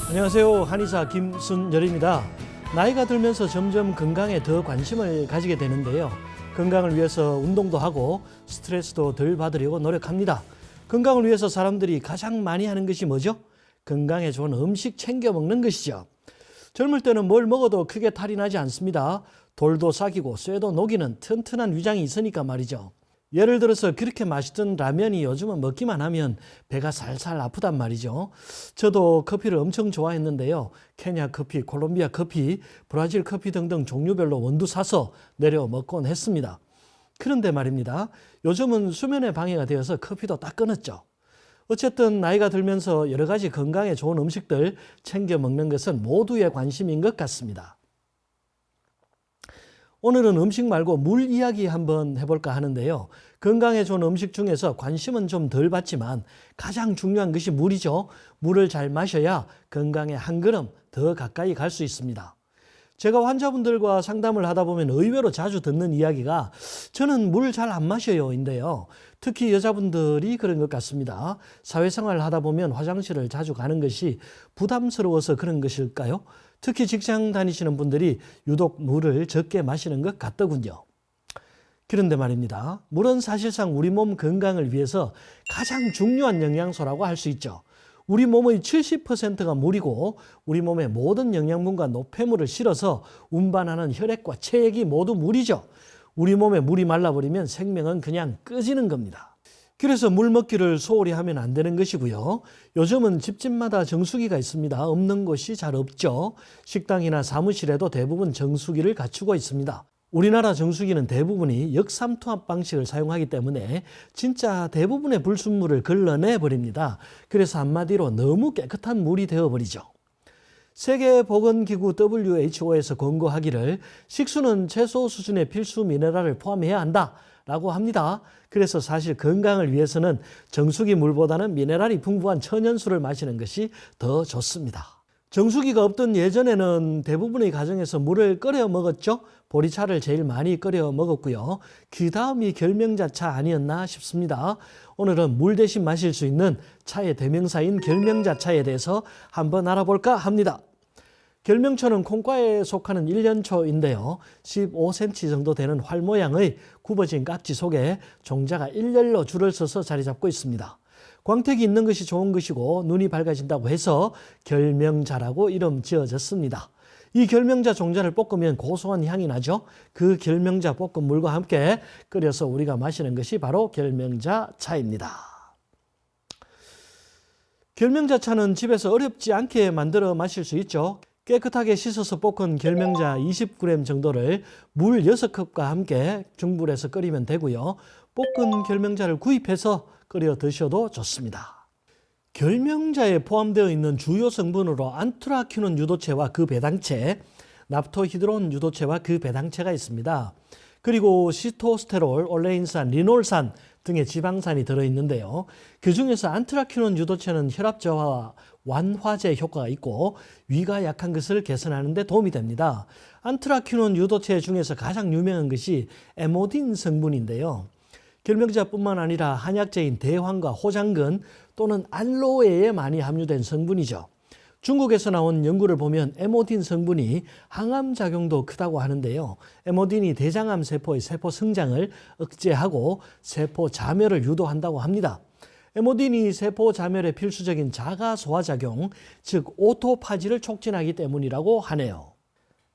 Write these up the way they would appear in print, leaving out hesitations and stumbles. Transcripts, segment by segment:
안녕하세요. 한의사 김순열입니다. 나이가 들면서 점점 건강에 더 관심을 가지게 되는데요. 건강을 위해서 운동도 하고 스트레스도 덜 받으려고 노력합니다. 건강을 위해서 사람들이 가장 많이 하는 것이 뭐죠? 건강에 좋은 음식 챙겨 먹는 것이죠. 젊을 때는 뭘 먹어도 크게 탈이 나지 않습니다. 돌도 삭이고 쇠도 녹이는 튼튼한 위장이 있으니까 말이죠. 예를 들어서 그렇게 맛있던 라면이 요즘은 먹기만 하면 배가 살살 아프단 말이죠. 저도 커피를 엄청 좋아했는데요. 케냐 커피, 콜롬비아 커피, 브라질 커피 등등 종류별로 원두 사서 내려 먹곤 했습니다. 그런데 말입니다. 요즘은 수면에 방해가 되어서 커피도 딱 끊었죠. 어쨌든 나이가 들면서 여러 가지 건강에 좋은 음식들 챙겨 먹는 것은 모두의 관심인 것 같습니다. 오늘은 음식 말고 물 이야기 한번 해볼까 하는데요. 건강에 좋은 음식 중에서 관심은 좀 덜 받지만 가장 중요한 것이 물이죠. 물을 잘 마셔야 건강에 한 걸음 더 가까이 갈 수 있습니다. 제가 환자분들과 상담을 하다 보면 의외로 자주 듣는 이야기가 저는 물 잘 안 마셔요인데요. 특히 여자분들이 그런 것 같습니다. 사회생활을 하다 보면 화장실을 자주 가는 것이 부담스러워서 그런 것일까요? 특히 직장 다니시는 분들이 유독 물을 적게 마시는 것 같더군요. 그런데 말입니다. 물은 사실상 우리 몸 건강을 위해서 가장 중요한 영양소라고 할 수 있죠. 우리 몸의 70%가 물이고 우리 몸의 모든 영양분과 노폐물을 실어서 운반하는 혈액과 체액이 모두 물이죠. 우리 몸에 물이 말라버리면 생명은 그냥 꺼지는 겁니다. 그래서 물 먹기를 소홀히 하면 안 되는 것이고요. 요즘은 집집마다 정수기가 있습니다. 없는 곳이 잘 없죠. 식당이나 사무실에도 대부분 정수기를 갖추고 있습니다. 우리나라 정수기는 대부분이 역삼투압 방식을 사용하기 때문에 진짜 대부분의 불순물을 걸러내버립니다. 그래서 한마디로 너무 깨끗한 물이 되어버리죠. 세계보건기구 WHO에서 권고하기를 식수는 최소 수준의 필수 미네랄을 포함해야 한다라고 합니다. 그래서 사실 건강을 위해서는 정수기 물보다는 미네랄이 풍부한 천연수를 마시는 것이 더 좋습니다. 정수기가 없던 예전에는 대부분의 가정에서 물을 끓여 먹었죠. 보리차를 제일 많이 끓여 먹었고요. 그 다음이 결명자차 아니었나 싶습니다. 오늘은 물 대신 마실 수 있는 차의 대명사인 결명자차에 대해서 한번 알아볼까 합니다. 결명초는 콩과에 속하는 일년초인데요. 15cm 정도 되는 활 모양의 굽어진 깍지 속에 종자가 일렬로 줄을 서서 자리 잡고 있습니다. 광택이 있는 것이 좋은 것이고 눈이 밝아진다고 해서 결명자라고 이름 지어졌습니다. 이 결명자 종자를 볶으면 고소한 향이 나죠. 그 결명자 볶은 물과 함께 끓여서 우리가 마시는 것이 바로 결명자 차입니다. 결명자 차는 집에서 어렵지 않게 만들어 마실 수 있죠. 깨끗하게 씻어서 볶은 결명자 20g 정도를 물 6컵과 함께 중불에서 끓이면 되고요. 볶은 결명자를 구입해서 끓여 드셔도 좋습니다. 결명자에 포함되어 있는 주요 성분으로 안트라큐론 유도체와 그 배당체, 납토히드론 유도체와 그 배당체가 있습니다. 그리고 시토스테롤, 올레인산, 리놀산 등의 지방산이 들어있는데요. 그중에서 안트라큐론 유도체는 혈압 저하와 완화제 효과가 있고 위가 약한 것을 개선하는 데 도움이 됩니다. 안트라큐론 유도체 중에서 가장 유명한 것이 에모딘 성분인데요. 결명자뿐만 아니라 한약재인 대황과 호장근 또는 알로에에 많이 함유된 성분이죠. 중국에서 나온 연구를 보면 에모딘 성분이 항암 작용도 크다고 하는데요. 에모딘이 대장암 세포의 세포 성장을 억제하고 세포 자멸을 유도한다고 합니다. 에모딘이 세포 자멸에 필수적인 자가 소화작용, 즉 오토파지를 촉진하기 때문이라고 하네요.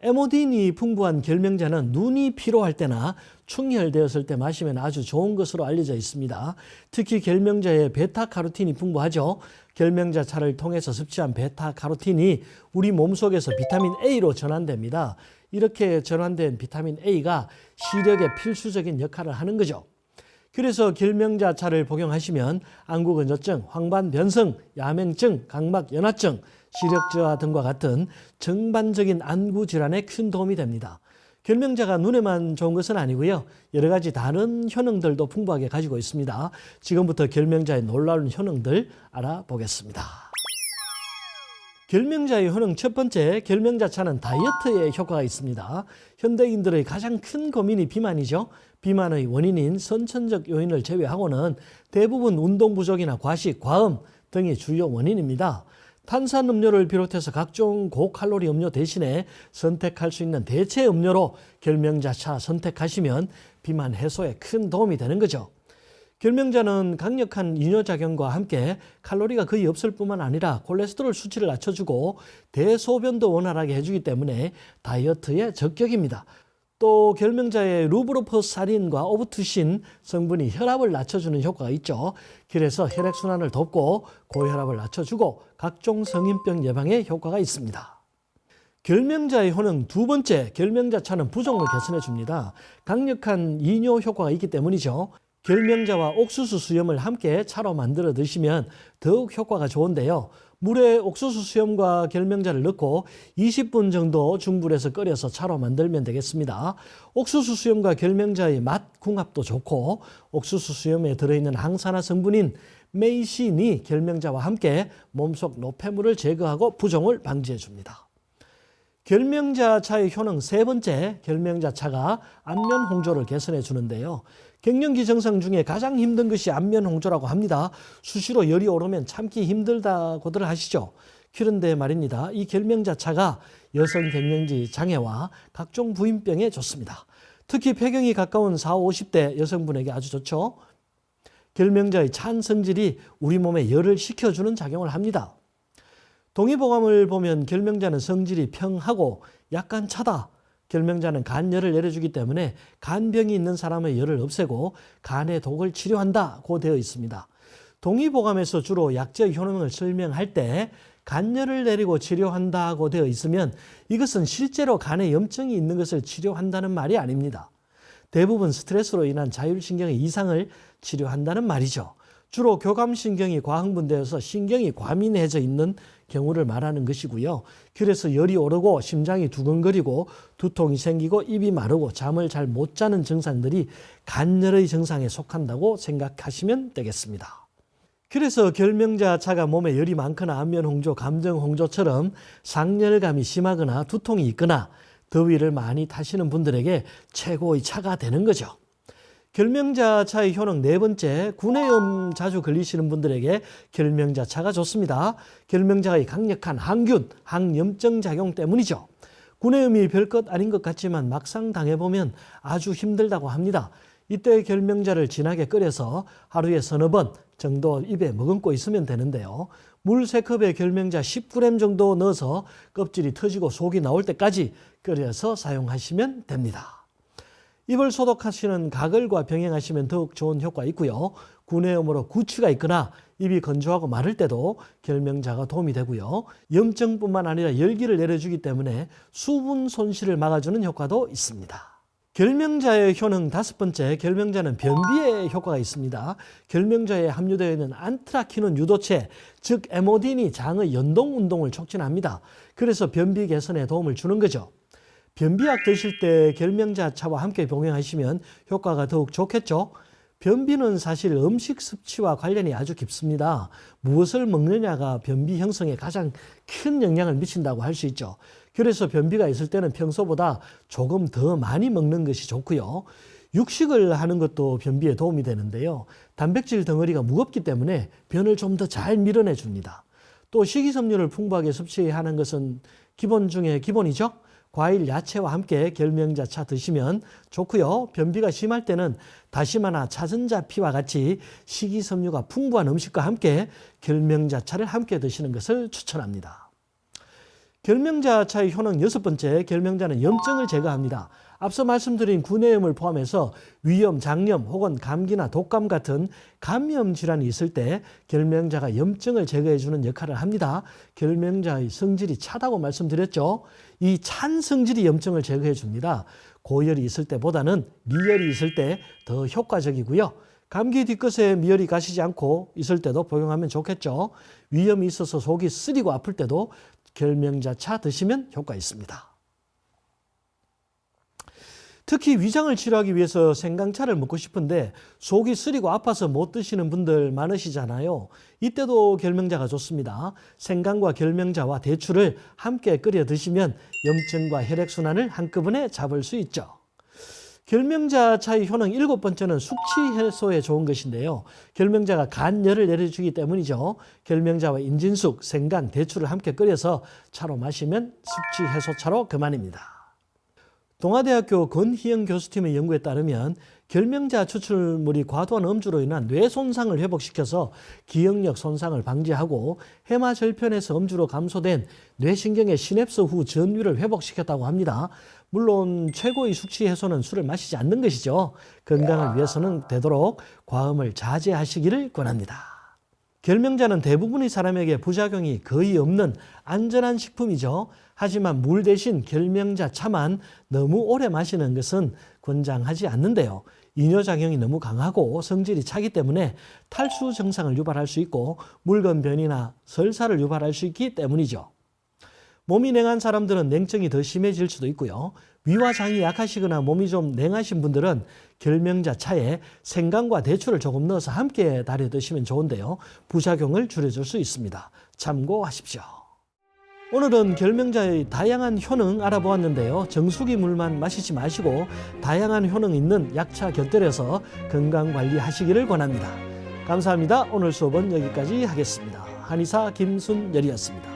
에모딘이 풍부한 결명자는 눈이 피로할 때나 충혈되었을 때 마시면 아주 좋은 것으로 알려져 있습니다. 특히 결명자에 베타카로틴이 풍부하죠. 결명자 차를 통해서 섭취한 베타카로틴이 우리 몸속에서 비타민 A로 전환됩니다. 이렇게 전환된 비타민 A가 시력에 필수적인 역할을 하는 거죠. 그래서 결명자 차를 복용하시면 안구건조증, 황반변성, 야맹증, 각막연화증, 시력저하 등과 같은 전반적인 안구 질환에 큰 도움이 됩니다. 결명자가 눈에만 좋은 것은 아니고요. 여러 가지 다른 효능들도 풍부하게 가지고 있습니다. 지금부터 결명자의 놀라운 효능들 알아보겠습니다. 결명자의 효능 첫 번째, 결명자차는 다이어트에 효과가 있습니다. 현대인들의 가장 큰 고민이 비만이죠. 비만의 원인인 선천적 요인을 제외하고는 대부분 운동 부족이나 과식, 과음 등이 주요 원인입니다. 탄산음료를 비롯해서 각종 고칼로리 음료 대신에 선택할 수 있는 대체 음료로 결명자차 선택하시면 비만 해소에 큰 도움이 되는 거죠. 결명자는 강력한 이뇨작용과 함께 칼로리가 거의 없을 뿐만 아니라 콜레스테롤 수치를 낮춰주고 대소변도 원활하게 해주기 때문에 다이어트에 적격입니다. 또 결명자의 루브로퍼사린과 오브투신 성분이 혈압을 낮춰주는 효과가 있죠. 그래서 혈액순환을 돕고 고혈압을 낮춰주고 각종 성인병 예방에 효과가 있습니다. 결명자의 효능 두 번째, 결명자차는 부종을 개선해 줍니다. 강력한 이뇨 효과가 있기 때문이죠. 결명자와 옥수수 수염을 함께 차로 만들어 드시면 더욱 효과가 좋은데요. 물에 옥수수 수염과 결명자를 넣고 20분 정도 중불에서 끓여서 차로 만들면 되겠습니다. 옥수수 수염과 결명자의 맛 궁합도 좋고 옥수수 수염에 들어있는 항산화 성분인 메이신이 결명자와 함께 몸속 노폐물을 제거하고 부종을 방지해 줍니다. 결명자차의 효능 세 번째, 결명자차가 안면 홍조를 개선해 주는데요. 갱년기 증상 중에 가장 힘든 것이 안면 홍조라고 합니다. 수시로 열이 오르면 참기 힘들다고들 하시죠. 그런데 말입니다. 이 결명자차가 여성 갱년기 장애와 각종 부인병에 좋습니다. 특히 폐경이 가까운 40, 50대 여성분에게 아주 좋죠. 결명자의 찬 성질이 우리 몸에 열을 식혀주는 작용을 합니다. 동의보감을 보면 결명자는 성질이 평하고 약간 차다. 결명자는 간열을 내려주기 때문에 간병이 있는 사람의 열을 없애고 간의 독을 치료한다고 되어 있습니다. 동의보감에서 주로 약제의 효능을 설명할 때 간열을 내리고 치료한다고 되어 있으면 이것은 실제로 간에 염증이 있는 것을 치료한다는 말이 아닙니다. 대부분 스트레스로 인한 자율신경의 이상을 치료한다는 말이죠. 주로 교감신경이 과흥분되어서 신경이 과민해져 있는 경우를 말하는 것이고요. 그래서 열이 오르고 심장이 두근거리고 두통이 생기고 입이 마르고 잠을 잘 못 자는 증상들이 간열의 증상에 속한다고 생각하시면 되겠습니다. 그래서 결명자차가 몸에 열이 많거나 안면 홍조, 감정 홍조처럼 상열감이 심하거나 두통이 있거나 더위를 많이 타시는 분들에게 최고의 차가 되는 거죠. 결명자차의 효능 네 번째, 구내염 자주 걸리시는 분들에게 결명자차가 좋습니다. 결명자의 강력한 항균, 항염증 작용 때문이죠. 구내염이 별것 아닌 것 같지만 막상 당해보면 아주 힘들다고 합니다. 이때 결명자를 진하게 끓여서 하루에 서너 번 정도 입에 머금고 있으면 되는데요. 물 3컵에 결명자 10g 정도 넣어서 껍질이 터지고 속이 나올 때까지 끓여서 사용하시면 됩니다. 입을 소독하시는 가글과 병행하시면 더욱 좋은 효과가 있고요. 구내염으로 구취가 있거나 입이 건조하고 마를 때도 결명자가 도움이 되고요. 염증뿐만 아니라 열기를 내려주기 때문에 수분 손실을 막아주는 효과도 있습니다. 결명자의 효능 다섯 번째, 결명자는 변비에 효과가 있습니다. 결명자에 함유되어 있는 안트라키논 유도체, 즉 에모딘이 장의 연동 운동을 촉진합니다. 그래서 변비 개선에 도움을 주는 거죠. 변비약 드실 때 결명자차와 함께 병행하시면 효과가 더욱 좋겠죠. 변비는 사실 음식 섭취와 관련이 아주 깊습니다. 무엇을 먹느냐가 변비 형성에 가장 큰 영향을 미친다고 할 수 있죠. 그래서 변비가 있을 때는 평소보다 조금 더 많이 먹는 것이 좋고요. 육식을 하는 것도 변비에 도움이 되는데요. 단백질 덩어리가 무겁기 때문에 변을 좀 더 잘 밀어내 줍니다. 또 식이섬유를 풍부하게 섭취하는 것은 기본 중에 기본이죠. 과일, 야채와 함께 결명자차 드시면 좋고요. 변비가 심할 때는 다시마나 차전자피와 같이 식이섬유가 풍부한 음식과 함께 결명자차를 함께 드시는 것을 추천합니다. 결명자차의 효능 여섯 번째, 결명자는 염증을 제거합니다. 앞서 말씀드린 구내염을 포함해서 위염, 장염 혹은 감기나 독감 같은 감염 질환이 있을 때 결명자가 염증을 제거해주는 역할을 합니다. 결명자의 성질이 차다고 말씀드렸죠. 이 찬 성질이 염증을 제거해 줍니다. 고열이 있을 때보다는 미열이 있을 때 더 효과적이고요. 감기 뒤끝에 미열이 가시지 않고 있을 때도 복용하면 좋겠죠. 위염이 있어서 속이 쓰리고 아플 때도 결명자차 드시면 효과 있습니다. 특히 위장을 치료하기 위해서 생강차를 먹고 싶은데 속이 쓰리고 아파서 못 드시는 분들 많으시잖아요. 이때도 결명자가 좋습니다. 생강과 결명자와 대추를 함께 끓여 드시면 염증과 혈액순환을 한꺼번에 잡을 수 있죠. 결명자 차의 효능 7번째는 숙취 해소에 좋은 것인데요. 결명자가 간열을 내려주기 때문이죠. 결명자와 인진숙, 생강, 대추를 함께 끓여서 차로 마시면 숙취 해소차로 그만입니다. 동아대학교 권희영 교수팀의 연구에 따르면 결명자 추출물이 과도한 음주로 인한 뇌 손상을 회복시켜서 기억력 손상을 방지하고 해마절편에서 음주로 감소된 뇌신경의 시냅스 후 전위를 회복시켰다고 합니다. 물론 최고의 숙취 해소는 술을 마시지 않는 것이죠. 건강을 위해서는 되도록 과음을 자제하시기를 권합니다. 결명자는 대부분의 사람에게 부작용이 거의 없는 안전한 식품이죠. 하지만 물 대신 결명자 차만 너무 오래 마시는 것은 권장하지 않는데요. 이뇨작용이 너무 강하고 성질이 차기 때문에 탈수 증상을 유발할 수 있고 물건변이나 설사를 유발할 수 있기 때문이죠. 몸이 냉한 사람들은 냉증이 더 심해질 수도 있고요. 위와 장이 약하시거나 몸이 좀 냉하신 분들은 결명자 차에 생강과 대추를 조금 넣어서 함께 달여 드시면 좋은데요. 부작용을 줄여줄 수 있습니다. 참고하십시오. 오늘은 결명자의 다양한 효능 알아보았는데요. 정수기 물만 마시지 마시고 다양한 효능 있는 약차 곁들여서 건강관리하시기를 권합니다. 감사합니다. 오늘 수업은 여기까지 하겠습니다. 한의사 김순열이었습니다.